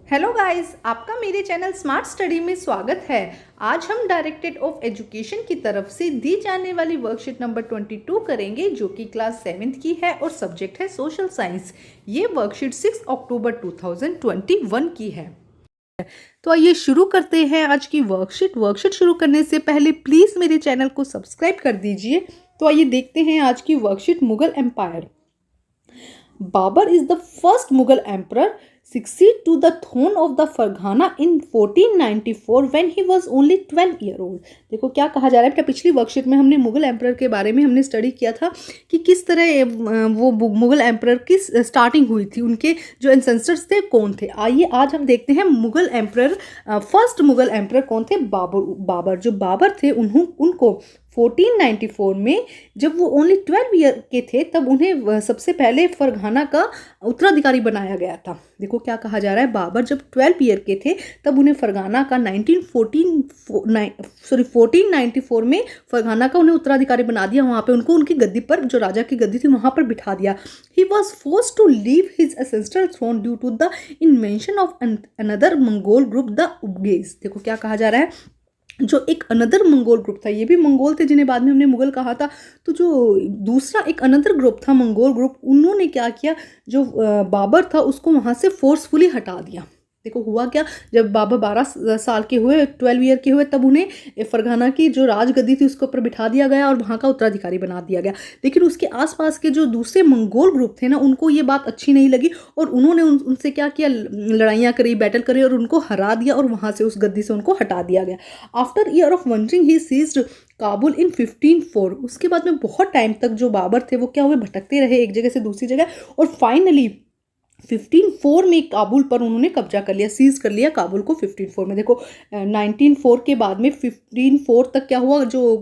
Hello guys, आपका मेरे channel smart study में स्वागत है। आज हम डायरेक्टरेट ऑफ एजुकेशन की तरफ से दी जाने वाली वर्कशीट नंबर 22 करेंगे, जो कि क्लास 7th की है और सब्जेक्ट है सोशल साइंस। ये वर्कशीट 6 अक्टूबर 2021 की है। तो आइए शुरू करते हैं आज की वर्कशीट शुरू करने से पहले प्लीज़ मेरे चैनल को सब्सक्राइब कर दीजिए। तो आइए देखते हैं आज की worksheet. Mughal empire. Babur is the first Mughal emperor succeed to the throne of the Farghana in 1494 when he was only 12 year old। देखो क्या कहा जा रहा है बेटा, पिछली वर्कशीट में हमने मुगल एम्परर के बारे में हमने स्टडी किया था कि किस तरह वो मुगल एम्परर की स्टार्टिंग हुई थी, उनके जो एंसेस्टर्स थे कौन थे। आइए आज हम देखते हैं Mughal emperor, first Mughal emperor कौन थे। बाबर जो बाबर थे उनको 1494 में जब वो ओनली 12 ईयर के थे तब उन्हें सबसे पहले फरघाना का उत्तराधिकारी बनाया गया था। देखो क्या कहा जा रहा है, बाबर जब 12 ईयर के थे तब उन्हें फरघाना का 1494 में फरघाना का उन्हें उत्तराधिकारी बना दिया। वहाँ पे उनको उनकी गद्दी पर, जो राजा की गद्दी थी, वहाँ पर बिठा दिया। He was forced to leave his ancestral throne due to the invention of another Mongol group, the Uzbegs. देखो क्या कहा जा रहा है, जो एक अनदर मंगोल ग्रुप था, ये भी मंगोल थे जिन्हें बाद में हमने मुगल कहा था, तो जो दूसरा एक अनदर ग्रुप था मंगोल ग्रुप, उन्होंने क्या किया, जो बाबर था उसको वहाँ से फोर्सफुली हटा दिया। देखो हुआ क्या, जब बाबर 12 साल के हुए, 12 ईयर के हुए, तब उन्हें फरघाना की जो राजगद्दी थी उसके ऊपर बिठा दिया गया और वहाँ का उत्तराधिकारी बना दिया गया। लेकिन उसके आसपास के जो दूसरे मंगोल ग्रुप थे ना, उनको ये बात अच्छी नहीं लगी और उन्होंने उनसे क्या किया, लड़ाइयाँ करी, बैटल करी और उनको हरा दिया और वहाँ से उस गद्दी से उनको हटा दिया गया। After year of wandering he seized Kabul in 1504। उसके बाद में बहुत टाइम तक जो बाबर थे वो क्या हुए, भटकते रहे एक जगह से दूसरी जगह, और फाइनली 1504 में काबुल पर उन्होंने कब्जा कर लिया, सीज कर लिया काबुल को 1504 में। देखो 1904 के बाद में 1504 तक क्या हुआ, जो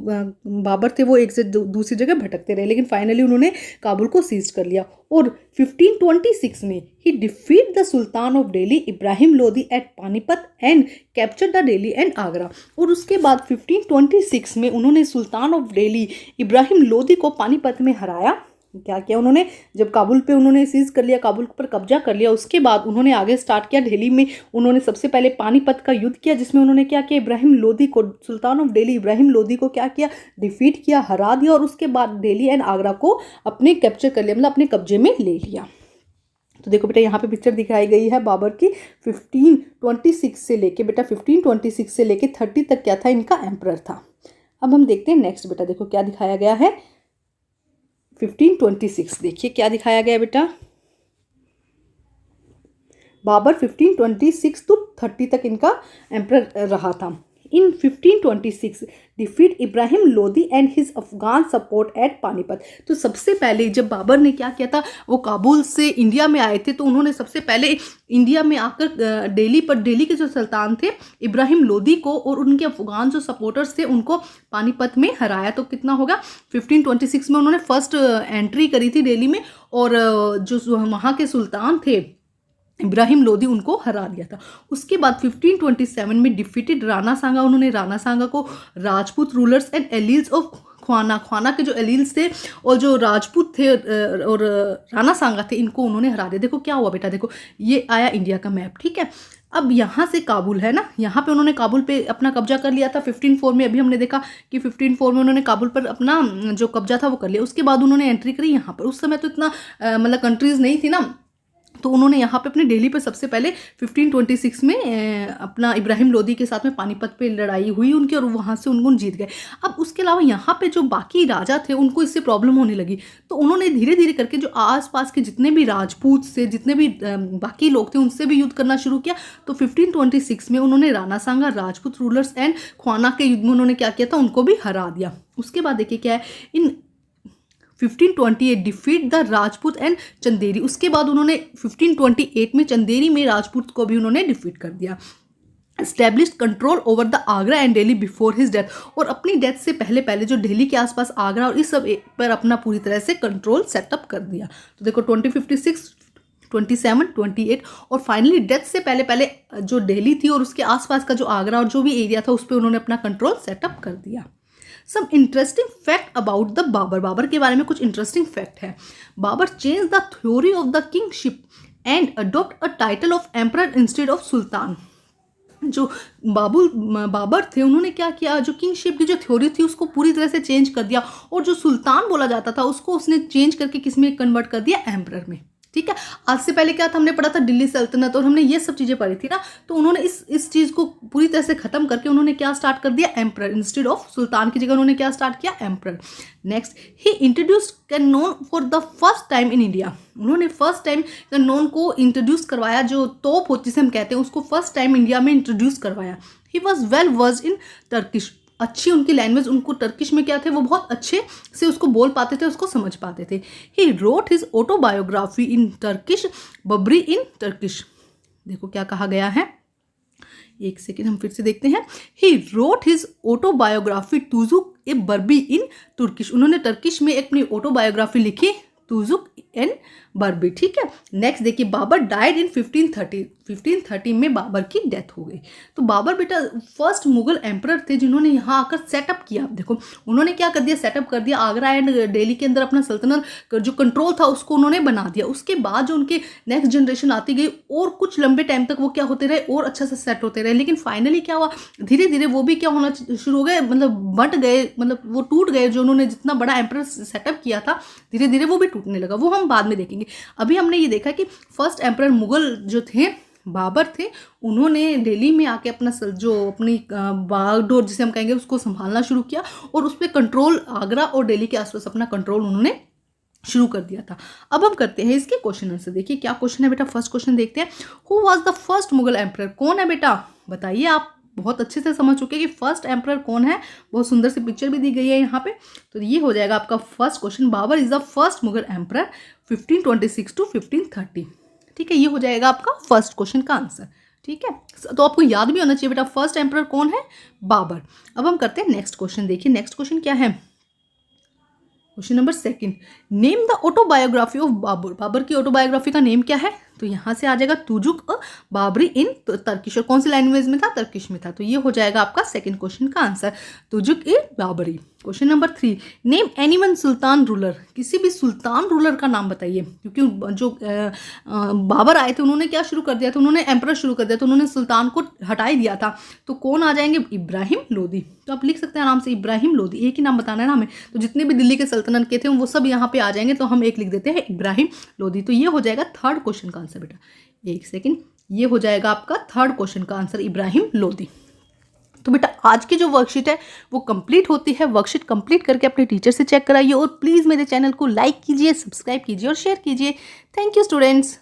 बाबर थे वो एक से दूसरी जगह भटकते रहे, लेकिन फाइनली उन्होंने काबुल को सीज कर लिया। और 1526 में he defeat the sultan of Delhi Ibrahim Lodi at Panipat and capture the Delhi and Agra. और उसके बाद 1526 में उन्होंने सुल्तान ऑफ दिल्ली इब्राहिम लोदी को पानीपत में हराया। क्या किया उन्होंने, जब काबुल पे उन्होंने सीज कर लिया, काबुल पर कब्जा कर लिया, उसके बाद उन्होंने आगे स्टार्ट किया दिल्ली में। उन्होंने सबसे पहले पानीपत का युद्ध किया, जिसमें उन्होंने क्या किया, इब्राहिम लोदी को, सुल्तान ऑफ दिल्ली इब्राहिम लोदी को क्या किया, डिफीट किया, हरा दिया, और उसके बाद दिल्ली एंड आगरा को अपने कैप्चर कर लिया, मतलब अपने कब्जे में ले लिया। तो देखो बेटा यहाँ पे पिक्चर दिखाई गई है बाबर की 1526 से लेके, बेटा 1526 से लेके 30 तक क्या था, इनका एम्परर था। अब हम देखते हैं नेक्स्ट बेटा, देखो क्या दिखाया गया है 1526। देखिए क्या दिखाया गया बेटा, बाबर 1526 to 30 तक इनका एम्परर रहा था। इन 1526 defeat Ibrahim Lodi and his Afghan support at Panipat. तो सबसे पहले जब बाबर ने क्या किया था, वो काबुल से इंडिया में आए थे, तो उन्होंने सबसे पहले इंडिया में आकर दिल्ली के जो सुल्तान थे इब्राहिम लोदी को और उनके अफगान जो सपोर्टर्स थे उनको पानीपत में हराया। तो कितना होगा, 1526 में उन्होंने फर्स्ट एंट्री करी थी दिल्ली में, और जो वहाँ के सुल्तान थे इब्राहिम लोदी उनको हरा दिया था। उसके बाद 1527 में डिफीटेड राणा सांगा, उन्होंने राणा सांगा को Rajput rulers and allies of Khanwa के जो एलील्स थे और जो राजपूत थे और राणा सांगा थे, इनको उन्होंने हरा दिया। देखो क्या हुआ बेटा, देखो ये आया इंडिया का मैप, ठीक है। अब यहाँ से काबुल है ना, यहाँ पे उन्होंने काबुल पे अपना कब्जा कर लिया था 1504 में। अभी हमने देखा कि 1504 में उन्होंने काबुल पर अपना जो कब्जा था वो कर लिया। उसके बाद उन्होंने एंट्री करी यहाँ पर। उस समय तो इतना मतलब कंट्रीज नहीं थी ना, तो उन्होंने यहाँ पे अपने दिल्ली पे सबसे पहले 1526 में अपना इब्राहिम लोदी के साथ में पानीपत पे लड़ाई हुई उनकी, और वहाँ से उनको जीत गए। अब उसके अलावा यहाँ पे जो बाकी राजा थे उनको इससे प्रॉब्लम होने लगी, तो उन्होंने धीरे धीरे करके जो आसपास के जितने भी राजपूत से, जितने भी बाकी लोग थे, उनसे भी युद्ध करना शुरू किया। तो 1526 में उन्होंने राणा सांगा, राजपूत रूलर्स एंड ख्वाना के युद्ध में उन्होंने क्या किया था, उनको भी हरा दिया। उसके बाद देखिए क्या है, इन 1528 defeat the Rajput and Chanderi. उसके बाद उन्होंने 1528 में चंदेरी में राजपूत को भी उन्होंने डिफीट कर दिया। Established control over the Agra and Delhi before his death. और अपनी डेथ से पहले पहले जो दिल्ली के आसपास आगरा और इस सब पर अपना पूरी तरह से कंट्रोल सेटअप कर दिया। तो देखो 2056, 27, 28 और फाइनली डेथ से पहले पहले जो दिल्ली थी और उसके आसपास का जो आगरा और जो भी एरिया था उस पर उन्होंने अपना कंट्रोल सेटअप कर दिया। Some interesting fact about the Babur. Babur के बारे में कुछ इंटरेस्टिंग फैक्ट है। Babur change the theory of the kingship and adopt a title of emperor instead of sultan. जो बाबर थे उन्होंने क्या किया, जो किंगशिप की जो थ्योरी थी उसको पूरी तरह से चेंज कर दिया, और जो सुल्तान बोला जाता था उसको उसने चेंज करके किस में कन्वर्ट कर दिया, एम्परर में। ठीक है, आज से पहले क्या था, हमने पढ़ा था दिल्ली सल्तनत और हमने ये सब चीज़ें पढ़ी थी ना, तो उन्होंने इस चीज़ को पूरी तरह से खत्म करके उन्होंने क्या स्टार्ट कर दिया, एम्परर। इंस्टेड ऑफ सुल्तान की जगह उन्होंने क्या स्टार्ट किया, emperor. Next, he introduced Canon for the first time in India. उन्होंने फर्स्ट टाइम कैनोन को इंट्रोड्यूस करवाया, जो तोप होती जिसे हम कहते हैं उसको फर्स्ट टाइम इंडिया में इंट्रोड्यूस करवाया। He was well versed in Turkish, अच्छी उनकी लैंग्वेज, उनको टर्किश में क्या थे, वो बहुत अच्छे से उसको बोल पाते थे, उसको समझ पाते थे। ही रोट हिज ऑटोबायोग्राफी इन टर्किश, बबरी इन टर्किश। देखो क्या कहा गया है, एक सेकेंड हम फिर से देखते हैं। He wrote his autobiography Tuzuk e Baburi in Turkish. उन्होंने टर्किश में अपनी ऑटोबायोग्राफी लिखी, तुजुक एन बर्बी। ठीक है, नेक्स्ट देखिए, बाबर डाइड इन 1530 में बाबर की डेथ हो गई। तो बाबर बेटा फर्स्ट मुगल एम्परर थे जिन्होंने यहाँ आकर सेटअप किया। देखो उन्होंने क्या कर दिया, सेटअप कर दिया, आगरा एंड दिल्ली के अंदर अपना सल्तनत जो कंट्रोल था उसको उन्होंने बना दिया। उसके बाद जो उनके नेक्स्ट जनरेशन आती गई और कुछ लंबे टाइम तक वो क्या होते रहे, और अच्छा से सेट होते रहे, लेकिन फाइनली क्या हुआ, धीरे धीरे वो भी क्या होना शुरू हो गए, मतलब बट गए, मतलब वो टूट गए। जो उन्होंने जितना बड़ा एम्परर सेटअप किया था धीरे धीरे वो भी टूटने लगा, वो हम बाद में देखेंगे। अभी हमने ये देखा कि फर्स्ट एम्परर मुगल जो थे बाबर थे, उन्होंने दिल्ली में आके अपना जो अपनी बागडोर जिसे हम कहेंगे उसको संभालना शुरू किया, और उस पर कंट्रोल आगरा और दिल्ली के आसपास अपना कंट्रोल उन्होंने शुरू कर दिया था। अब हम करते हैं इसके क्वेश्चन आंसर। देखिए क्या क्वेश्चन है बेटा, फर्स्ट क्वेश्चन देखते हैं। Who was the first Mughal emperor, कौन है बेटा, बताइए। आप बहुत अच्छे से समझ चुके हैं कि फर्स्ट एम्परर कौन है, बहुत सुंदर सी पिक्चर भी दी गई है यहाँ पे। तो ये हो जाएगा आपका first question, Babur is the first Mughal emperor 1526 to 1530। ठीक है, ये हो जाएगा आपका फर्स्ट क्वेश्चन का आंसर। ठीक है, तो आपको याद भी होना चाहिए बेटा फर्स्ट एम्परर कौन है, बाबर। अब हम करते हैं नेक्स्ट क्वेश्चन। देखिए नेक्स्ट क्वेश्चन क्या है, question number second, name the autobiography of Babur. Babur की ऑटोबायोग्राफी का नेम क्या है, तो यहाँ से आ जाएगा तुजुक बाबरी इन तर्किश। और कौन सी लैंग्वेज में था, तर्किश में था। तो ये हो जाएगा आपका सेकंड क्वेश्चन का answer, Tuzuk e Baburi. Question number 3, name any one sultan ruler. किसी भी सुल्तान रूलर का नाम बताइए, क्योंकि जो बाबर आए थे उन्होंने क्या शुरू कर दिया था, उन्होंने एम्परर शुरू कर दिया था, उन्होंने सुल्तान को हटा ही दिया था। तो कौन आ जाएंगे, इब्राहिम लोदी। तो आप लिख सकते हैं आराम से इब्राहिम लोदी, एक ही नाम बताना है ना हमें। तो जितने भी दिल्ली के सल्तनत के थे वो सब यहाँ पे आ जाएंगे, तो हम एक लिख देते हैं इब्राहिम लोदी। तो ये हो जाएगा थर्ड क्वेश्चन का आंसर बेटा, एक सेकेंड, ये हो जाएगा आपका थर्ड क्वेश्चन का आंसर, इब्राहिम लोदी। तो बेटा आज की जो वर्कशीट है वो कंप्लीट होती है। वर्कशीट कंप्लीट करके अपने टीचर से चेक कराइए, और प्लीज़ मेरे चैनल को लाइक कीजिए, सब्सक्राइब कीजिए और शेयर कीजिए। Thank you students.